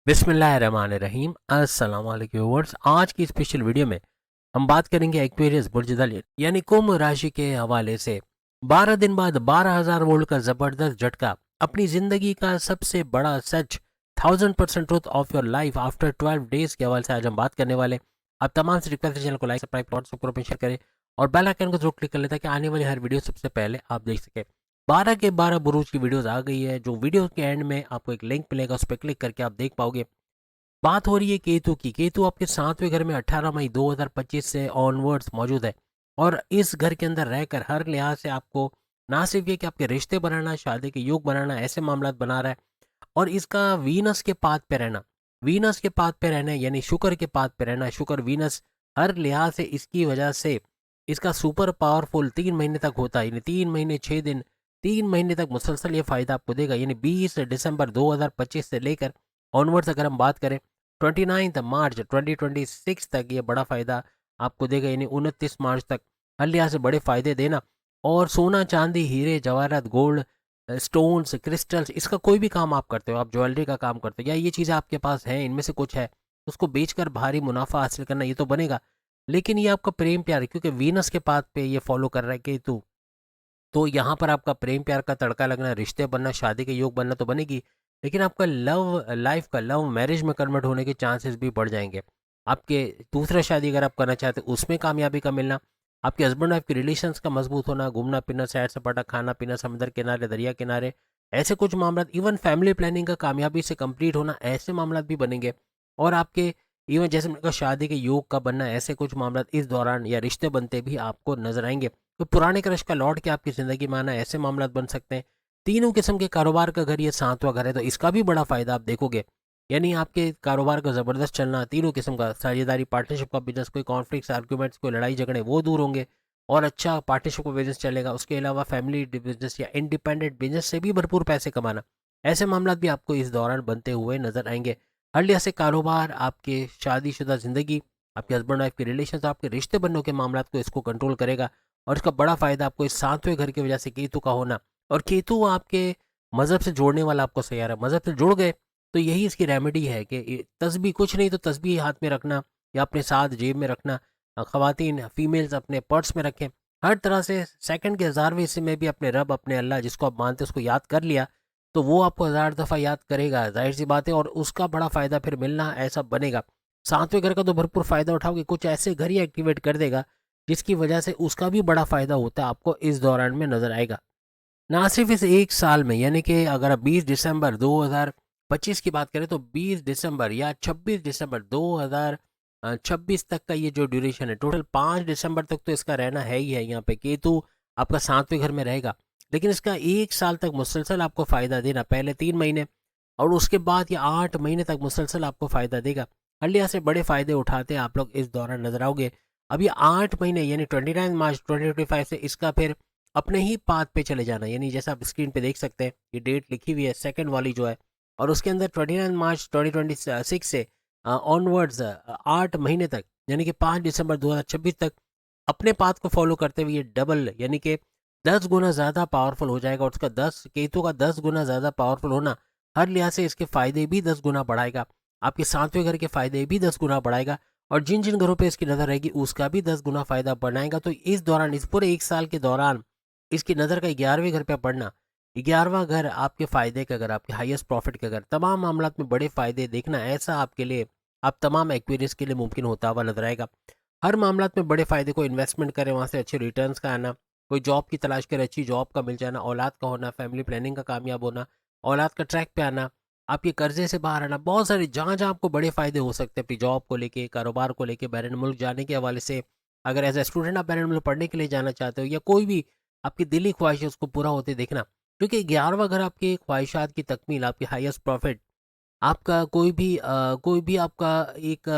बिस्मिल्लाहिर्रहमानिर्रहीम। अस्सलाम वालेकुम व्यूअर्स। आज की स्पेशल वीडियो में हम बात करेंगे एक्वेरियस बुर्ज दल यानी कुंभ राशि के हवाले से 12 दिन बाद 12,000 वोल्ट का जबरदस्त झटका, अपनी जिंदगी का सबसे बड़ा सच, 1000% truth of your life after 12 days के हवाले से आज हम बात करने वाले। आप तमाम से रिक्वेस्ट है चैनल को लाइक सब्सक्राइब व्हाट्सएप ग्रुप में शेयर करें और बेल आइकन को जरूर क्लिक कर लें ताकि आने वाली हर वीडियो सबसे पहले आप देख सकें। 12 के 12 बुरूज की वीडियोस आ गई है, जो वीडियो के एंड में आपको एक लिंक मिलेगा, उस पर क्लिक करके आप देख पाओगे। बात हो रही है केतु की। केतु आपके 7वें घर में 18 मई 2025 से ऑनवर्ड्स मौजूद है और इस घर के अंदर रहकर हर लिहाज से आपको ना सिर्फ ये कि आपके रिश्ते बनाना, शादी के योग बनाना, ऐसे मामला बना रहा है, और इसका वीनस के पाथ पे रहना, वीनस के पाथ पे रहना यानी शुक्र के पाथ पे रहना, शुक्र वीनस हर लिहाज से इसकी वजह से इसका सुपर पावरफुल 3 महीने तक होता है, यानी 3 महीने 6 दिन, 3 महीने तक मुसलसल ये फायदा आपको देगा। यानी 20 दिसंबर 2025 से लेकर ऑनवर्ड्स अगर हम बात करें 29 मार्च 2026 तक ये बड़ा फायदा आपको देगा, यानी 29 मार्च तक हर लिहाज से बड़े फायदे देना। और सोना चांदी हीरे जवाहरात गोल्ड स्टोन्स क्रिस्टल्स, इसका कोई भी काम आप करते हो, आप ज्वेलरी का काम करते हो या ये चीज़ें आपके पास हैं, इनमें से कुछ है, उसको बेचकर भारी मुनाफा हासिल करना, ये तो बनेगा। लेकिन ये आपका प्रेम प्यार है, क्योंकि वीनस के पाथ पे ये फॉलो कर रहा है केतु, तो यहाँ पर आपका प्रेम प्यार का तड़का लगना, रिश्ते बनना, शादी के योग बनना तो बनेगी, लेकिन आपका लव लाइफ का लव मैरिज में कन्वर्ट होने के चांसेस भी बढ़ जाएंगे। आपके दूसरा शादी अगर आप करना चाहते हैं उसमें कामयाबी का मिलना, आपके हस्बैंड वाइफ के रिलेशंस का मजबूत होना, घूमना फिरना, सैर सपाटा, खाना पीना, समंदर किनारे, दरिया किनारे, ऐसे कुछ मामला, इवन फैमिली प्लानिंग का कामयाबी से कंप्लीट होना, ऐसे मामला भी बनेंगे। और आपके इवन जैसे मैंने कहा शादी के योग का बनना, ऐसे कुछ मामला इस दौरान या रिश्ते बनते भी आपको नजर आएंगे। तो पुराने क्रश का लौट के आपकी ज़िंदगी में आना, ऐसे मामला बन सकते हैं। तीनों किस्म के कारोबार का घर ये 7वां घर है, तो इसका भी बड़ा फायदा आप देखोगे। यानी आपके कारोबार का ज़बरदस्त चलना, तीनों किस्म का साझेदारी, पार्टनरशिप का बिजनेस, कोई कॉन्फ्लिक्ट्स आर्ग्यूमेंट्स, कोई लड़ाई झगड़े, वो दूर होंगे और अच्छा पार्टनरशिप का बिजनेस चलेगा। उसके अलावा फैमिली बिजनेस या इंडिपेंडेंट बिजनेस से भी भरपूर पैसे कमाना, ऐसे मामला भी आपको इस दौरान बनते हुए नजर आएंगे। हर लिहाज से कारोबार, आपके शादीशुदा ज़िंदगी, आपके हस्बैंड वाइफ के रिलेशन, आपके रिश्ते बनने के मामला को इसको कंट्रोल करेगा। और इसका बड़ा फायदा आपको इस 7वें घर की वजह से केतु का होना, और केतु आपके मजहब से जोड़ने वाला आपको सैयारा है, मजहब से जुड़ गए तो यही इसकी रेमेडी है कि तस्बीह, कुछ नहीं तो तस्बीह हाथ में रखना या अपने साथ जेब में रखना, खवातीन फीमेल्स अपने पर्स में रखें। हर तरह से सेकंड के 1000वें हिस्से में भी अपने रब, अपने अल्लाह जिसको आप मानते हैं उसको याद कर लिया, तो वो आपको 1000 दफ़ा याद करेगा, जाहिर सी बात है, और उसका बड़ा फायदा फिर मिलना ऐसा बनेगा। 7वें घर का तो भरपूर फायदा उठाओगे, कुछ ऐसे घर ही एक्टिवेट कर देगा जिसकी वजह से उसका भी बड़ा फायदा होता है, आपको इस दौरान में नजर आएगा। ना सिर्फ इस एक साल में, यानी कि अगर आप 20 दिसंबर 2025 की बात करें तो 20 दिसंबर या 26 दिसंबर 2026 तक का ये जो ड्यूरेशन है, टोटल 5 दिसंबर तक तो इसका रहना है ही है। यहाँ पे केतु आपका 7वें घर में रहेगा, लेकिन इसका एक साल तक मुसलसल आपको फायदा देना, पहले 3 महीने और उसके बाद ये 8 महीने तक मुसलसल आपको फायदा देगा। हर लिहाज से बड़े फायदे उठाते आप लोग इस दौरान नजर आओगे। अब ये 8 महीने यानी 29 मार्च 2025 से इसका फिर अपने ही पाथ पे चले जाना, यानी जैसा आप स्क्रीन पे देख सकते हैं, ये डेट लिखी हुई है सेकंड वाली जो है, और उसके अंदर 29 मार्च 2026 से ऑनवर्ड्स 8 महीने तक, यानी कि 5 दिसंबर 2026 तक अपने पाथ को फॉलो करते हुए ये डबल, यानी कि 10 गुना ज़्यादा पावरफुल हो जाएगा। और उसका 10 केतु का 10 गुना ज़्यादा पावरफुल होना हर लिहाज से इसके फायदे भी 10 गुना बढ़ाएगा, आपके 7वें घर के फायदे भी 10 गुना बढ़ाएगा, और जिन जिन घरों पे इसकी नज़र रहेगी उसका भी 10 गुना फायदा बनाएगा। तो इस दौरान, इस पूरे एक साल के दौरान इसकी नज़र का 11वें घर पे पड़ना, 11वां घर आपके फ़ायदे का घर, आपके हाईएस्ट प्रॉफिट का घर, तमाम मामलात में बड़े फ़ायदे देखना, ऐसा आपके लिए, आप तमाम एक्वेरियस के लिए मुमकिन होता हुआ नजर आएगा। हर मामलात में बड़े फ़ायदे को इन्वेस्टमेंट करें, वहाँ से अच्छे रिटर्न्स का आना, कोई जॉब की तलाश करे, अच्छी जॉब का मिल जाना, औलाद का होना, फैमिली प्लानिंग का कामयाब होना, औलाद का ट्रैक पे आना, आपके कर्जे से बाहर आना, बहुत सारे जहाँ जहाँ आपको बड़े फ़ायदे हो सकते हैं अपनी जॉब को लेके, कारोबार को लेके, बैरून मुल्क जाने के हवाले से, अगर एज ए स्टूडेंट आप बैरून मुल्क पढ़ने के लिए जाना चाहते हो, या कोई भी आपकी दिली ख्वाहिश है उसको पूरा होते देखना, क्योंकि 11वां घर आपकी ख्वाहिशात की तकमील, आपकी हाईएस्ट प्रॉफिट, आपका कोई भी आपका एक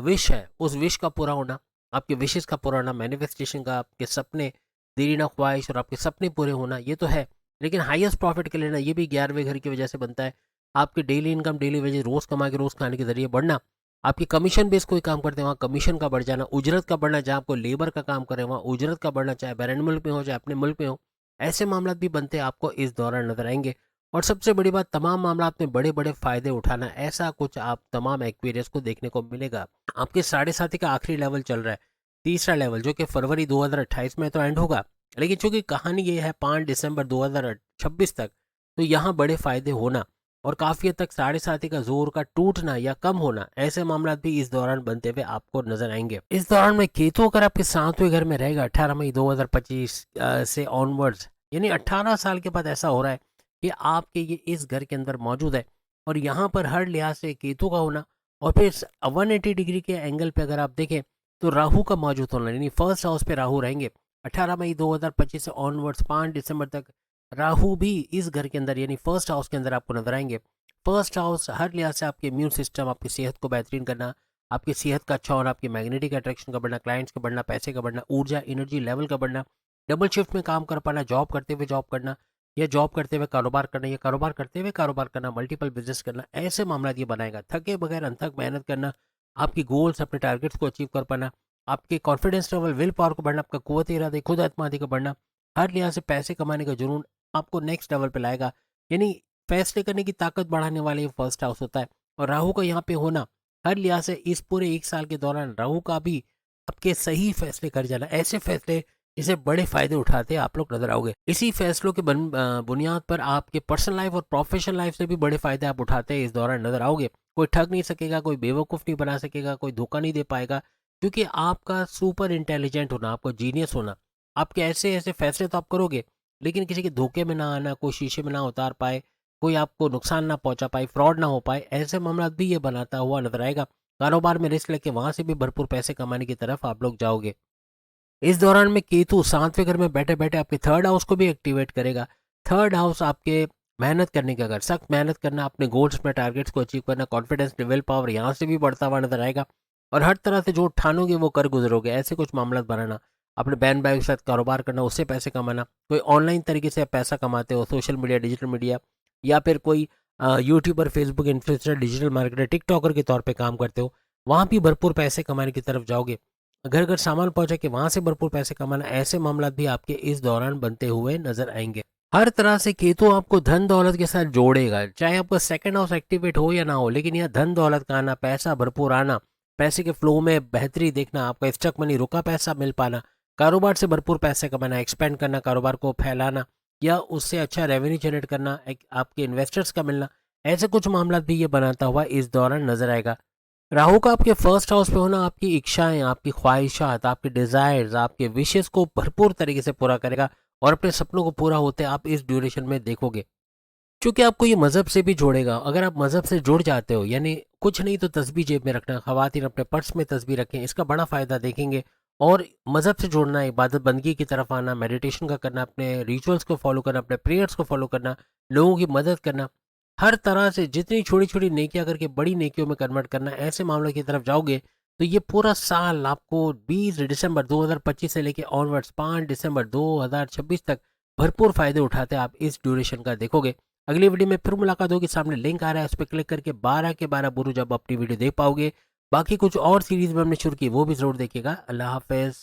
विश है, उस विश का पूरा होना, आपके विशेस का पूरा होना, मैनिफेस्टेशन का, आपके सपने, देरीना ख्वाहिश और आपके सपने पूरे होना, ये तो है। लेकिन हाईएस्ट प्रॉफिट के लेना ये भी 11वें घर की वजह से बनता है। आपकी डेली इनकम, डेली वेजेस, रोज़ कमा के रोज़ खाने के जरिए बढ़ना, आपकी कमीशन बेस कोई काम करते हैं वहाँ कमीशन का बढ़ जाना, उजरत का बढ़ना, जहाँ आपको लेबर का काम करें वहाँ उजरत का बढ़ना, चाहे बैरून मुल्क में हो चाहे अपने मुल्क में हो, ऐसे मामला भी बनते हैं आपको इस दौरान नजर आएंगे। और सबसे बड़ी बात, तमाम मामलात में बड़े बड़े फायदे उठाना, ऐसा कुछ आप तमाम एक्वेरियस को देखने को मिलेगा। आपके 7.5 का आखिरी लेवल चल रहा है, तीसरा लेवल, जो कि फरवरी 2028 में तो एंड होगा, लेकिन चूंकि कहानी ये है 5 दिसंबर 2026 तक, तो यहाँ बड़े फायदे होना और काफ़ी हद तक 7.5 का जोर का टूटना या कम होना, ऐसे मामला भी इस दौरान बनते हुए आपको नजर आएंगे। इस दौरान में केतु अगर आपके 7वें घर में रहेगा 18 मई 2025 से ऑनवर्ड्स, यानी 18 साल के बाद ऐसा हो रहा है कि आपके ये इस घर के अंदर मौजूद है, और यहाँ पर हर लिहाज से केतु का होना, और फिर 180 डिग्री के एंगल पे अगर आप देखें तो राहु का मौजूद होना, यानी फर्स्ट हाउस पे राहु रहेंगे 18 मई 2025 से ऑनवर्ड्स 5 दिसंबर तक। राहु भी इस घर के अंदर यानी फर्स्ट हाउस के अंदर आपको नजर आएंगे। फर्स्ट हाउस हर लिहाज से आपके इम्यून सिस्टम, आपकी सेहत को बेहतरीन करना, आपकी सेहत का अच्छा होना, आपकी मैग्नेटिक अट्रैक्शन का बढ़ना, क्लाइंट्स का बढ़ना, पैसे का बढ़ना, ऊर्जा एनर्जी लेवल का बढ़ना, डबल शिफ्ट में काम कर पाना, जॉब करते हुए जॉब करना, या जॉब करते हुए कारोबार करना, या कारोबार करते हुए कारोबार करना, मल्टीपल बिजनेस करना, ऐसे मामला ये बनाएगा। थके बगैर अनथक मेहनत करना, आपकी गोल्स, अपने टारगेट्स को अचीव कर पाना, आपके कॉन्फिडेंस लेवल, विल पावर को बढ़ना, आपका कुव्वत इरादे, खुद एतमादी का बढ़ना, हर लिहाज से पैसे कमाने का जुनून आपको नेक्स्ट लेवल पे लाएगा। यानी फैसले करने की ताकत बढ़ाने वाले ये फर्स्ट हाउस होता है। और राहु का यहाँ पे होना हर लिहाज से इस पूरे 1 साल के दौरान राहु का भी आपके सही फैसले कर जाना, ऐसे फैसले जिसे बड़े फायदे उठाते आप लोग नजर आओगे। इसी फैसलों के बुनियाद पर आपके पर्सनल लाइफ और प्रोफेशनल लाइफ से भी बड़े फायदे आप उठाते हैं इस दौरान नजर आओगे। कोई ठग नहीं सकेगा, कोई बेवकूफ़ नहीं बना सकेगा, कोई धोखा नहीं दे पाएगा, क्योंकि आपका सुपर इंटेलिजेंट होना, आपका जीनियस होना, आपके ऐसे ऐसे फैसले तो आप करोगे, लेकिन किसी के धोखे में ना आना, कोई शीशे में ना उतार पाए, कोई आपको नुकसान ना पहुंचा पाए, फ्रॉड ना हो पाए, ऐसे मामला भी ये बनाता हुआ नजर आएगा। कारोबार में रिस्क लेके वहां से भी भरपूर पैसे कमाने की तरफ आप लोग जाओगे। इस दौरान में केतु 7वें घर में बैठे बैठे आपके थर्ड हाउस को भी एक्टिवेट करेगा। थर्ड हाउस आपके मेहनत करने का घर, सख्त मेहनत करना, अपने गोल्स में टारगेट्स को अचीव करना, कॉन्फिडेंस, विल पावर यहाँ से भी बढ़ता हुआ नजर आएगा। और हर तरह से जो ठानोगे वो कर गुजरोगे, ऐसे कुछ मामला बनाना, अपने बहन भाई के साथ कारोबार करना, उससे पैसे कमाना, कोई ऑनलाइन तरीके से आप पैसा कमाते हो, सोशल मीडिया, डिजिटल मीडिया, या फिर कोई YouTuber, Facebook influencer, digital marketer, TikToker के तौर पे काम करते हो, वहाँ भी भरपूर पैसे कमाने की तरफ जाओगे। घर घर सामान पहुंचा के वहां से भरपूर पैसे कमाना, ऐसे मामला भी आपके इस दौरान बनते हुए नजर आएंगे। हर तरह से केतु आपको धन दौलत के साथ जोड़ेगा, चाहे आपका सेकंड हाउस एक्टिवेट हो या ना हो, लेकिन यह धन दौलत का आना, पैसा भरपूर आना, पैसे के फ्लो में बेहतरी देखना, आपका स्टक मनी, रुका पैसा मिल पाना, कारोबार से भरपूर पैसे कमाना, एक्सपेंड करना, कारोबार को फैलाना, या उससे अच्छा रेवेन्यू जनरेट करना, आपके इन्वेस्टर्स का मिलना, ऐसे कुछ मामला भी ये बनाता हुआ इस दौरान नजर आएगा। राहु का आपके फर्स्ट हाउस पे होना आपकी इच्छाएं, आपकी ख्वाहिशात, आपके डिजायर्स, आपके विशेष को भरपूर तरीके से पूरा करेगा, और अपने सपनों को पूरा होते आप इस ड्यूरेशन में देखोगे। क्योंकि आपको ये मजहब से भी जोड़ेगा। अगर आप मजहब से जुड़ जाते हो, यानी कुछ नहीं तो तस्बीह जेब में रखना, खवातीन अपने पर्स में तस्बीह रखें, इसका बड़ा फायदा देखेंगे। और मजहब से जुड़ना, इबादत बंदगी की तरफ आना, मेडिटेशन का करना, अपने रिचुअल्स को फॉलो करना, अपने प्रेयर्स को फॉलो करना, लोगों की मदद करना, हर तरह से जितनी छोटी छोटी नेकियां करके बड़ी नेकियों में कन्वर्ट करना, ऐसे मामलों की तरफ जाओगे तो ये पूरा साल आपको 20 दिसंबर 2025 से लेके ऑनवर्ड्स 5 दिसंबर 2026 तक भरपूर फायदे उठाते आप इस ड्यूरेशन का देखोगे। अगली वीडियो में फिर मुलाकात होगी, सामने लिंक आ रहा है, उस पर क्लिक करके 12 के 12 बुरु जब अपनी वीडियो देख पाओगे। बाकी कुछ और सीरीज में हमने शुरू की, वो भी जरूर देखिएगा। अल्लाह हाफिज।